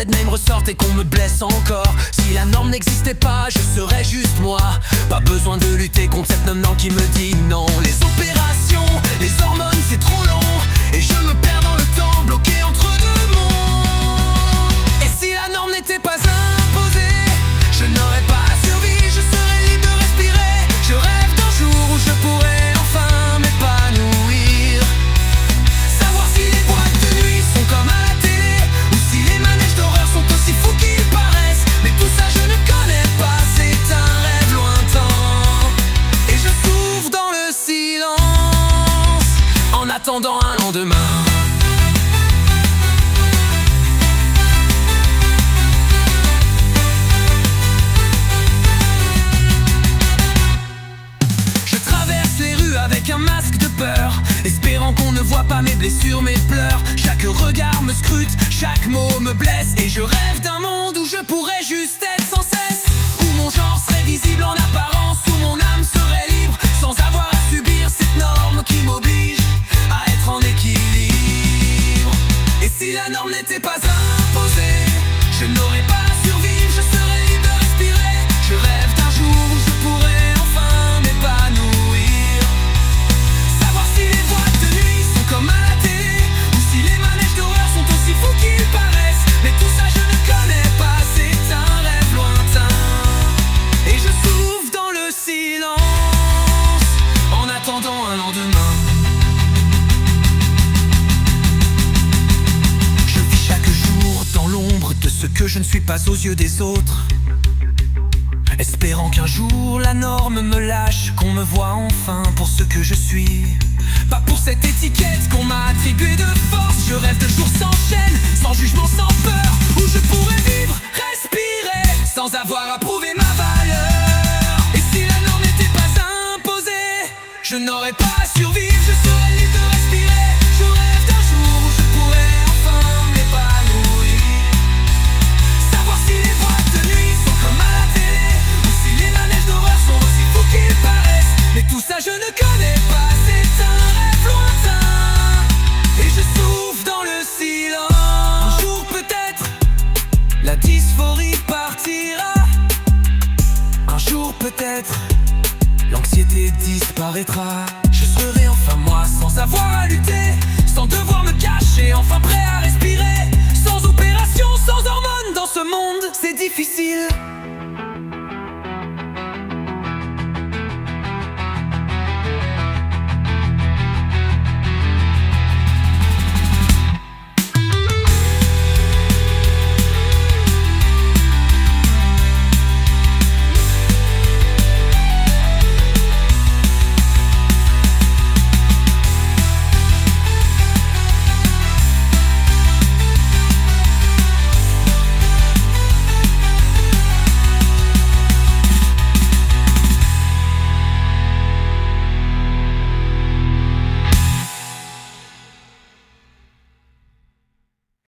deadname ressortent et qu'on me blesse encore. Si la norme n'existait pas, je serais juste moi. Pas besoin de lutter contre cette nom qui me dit non. Les opérations, les hormones, c'est trop long, et je me perds dans le temps, bloqué entre deux mondes. Et si la norme n'était pas imposée, je n'aurais pas survécu, je serais libre de respirer. Je rêve d'un jour où je pourrais enfin m'épanouir. Savoir si les boîtes de nuit sont comme à la télé, ou si les manèges d'horreur sont aussi fous qu'ils paraissent. Mais tout ça je ne connais pas, c'est un rêve lointain, et je souffre dans le silence en attendant un lendemain. Avec un masque de peur, espérant qu'on ne voit pas mes blessures, mes pleurs. Chaque regard me scrute, chaque mot me blesse, et je rêve d'un monde où je pourrais juste être sans cesse, où mon genre serait visible en apparence, où mon âme serait libre, sans avoir à subir cette norme qui m'oblige à être en équilibre. Et si la norme n'était pas imposée, je n'aurais pas à survivre, je serais libre de respirer. Je rêve d'un jour où je pourrais enfin m'épanouir. Comme à la télé, ou si les manèges d'horreur sont aussi fous qu'ils paraissent. Mais tout ça je ne connais pas, c'est un rêve lointain, et je souffre dans le silence en attendant un lendemain. Je vis chaque jour dans l'ombre de ce que je ne suis pas aux yeux des autres, espérant qu'un jour la norme me lâche, qu'on me voit enfin pour ce que je suis, pas pour cette étiquette qu'on m'a attribuée de force. Je rêve de jours sans chaîne, sans jugement, sans peur, où je pourrais vivre, respirer, sans avoir à prouver ma valeur. Et si la norme n'était pas imposée, je n'aurais pas à survivre, je serais libre de respirer. Je rêve d'un jour où je pourrais enfin m'épanouir. Savoir si les boîtes de nuit sont comme à la télé, ou si les manèges d'horreur sont aussi fous qu'ils paraissent. Mais tout ça je ne connais pas, c'est un rêve lointain, et je souffre dans le silence. Un jour peut-être la dysphorie partira, un jour peut-être l'anxiété disparaîtra. Je serai enfin moi, sans avoir à lutter, sans devoir me cacher, enfin prêt à respirer. Sans opération, sans hormones dans ce monde, c'est difficile.